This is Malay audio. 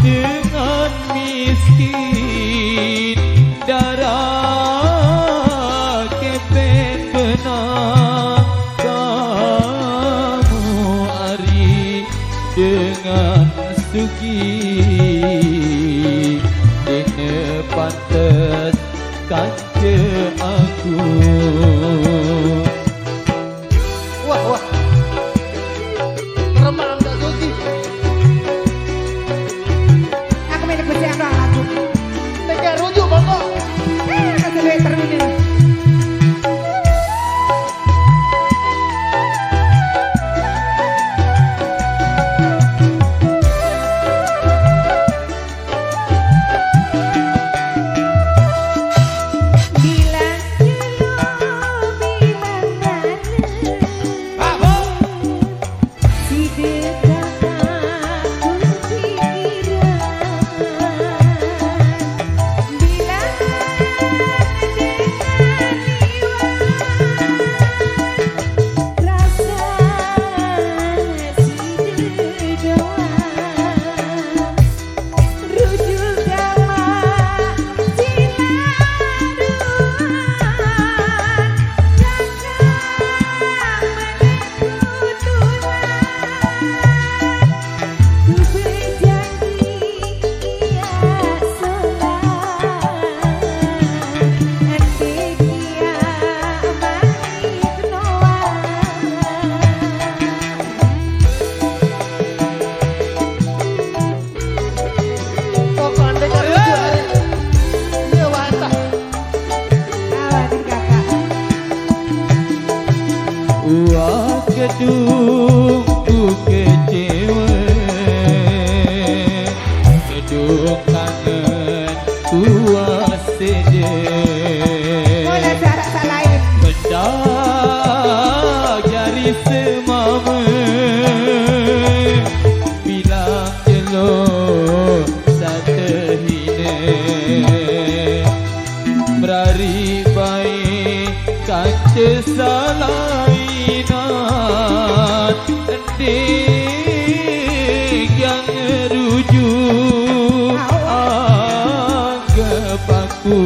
dengan miskin darah kepen benang kamu ari dengan sugi ini pantes kaca aku. Wah remang tak sugi Aku main bersih aku lagu. tega rujuk monggo Kasih duit termini. Wah gedung ku kecewa, gedung kangen tua sedih. Boleh cara salahin. Mendak jari semama, bilang jelo satehine, berari baik kaca salainan ending yang rujuk anggap aku